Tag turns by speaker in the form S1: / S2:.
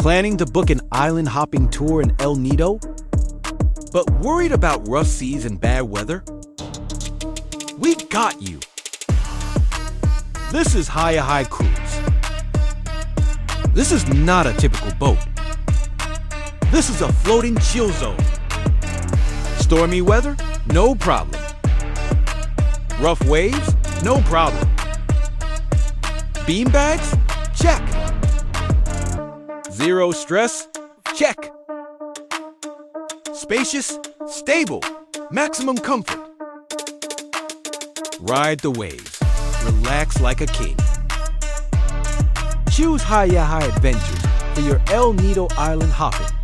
S1: Planning to book an island hopping tour in El Nido? But worried about rough seas and bad weather? We got you! This is Hayahay Cruise. This is not a typical boat. This is a floating chill zone. Stormy weather? No problem. Rough waves? No problem. Beanbags? Check. Zero stress? Check. Spacious? Stable. Maximum comfort. Ride the waves. Relax like a king. Choose Hayahay Adventures for your El Nido Island hopping.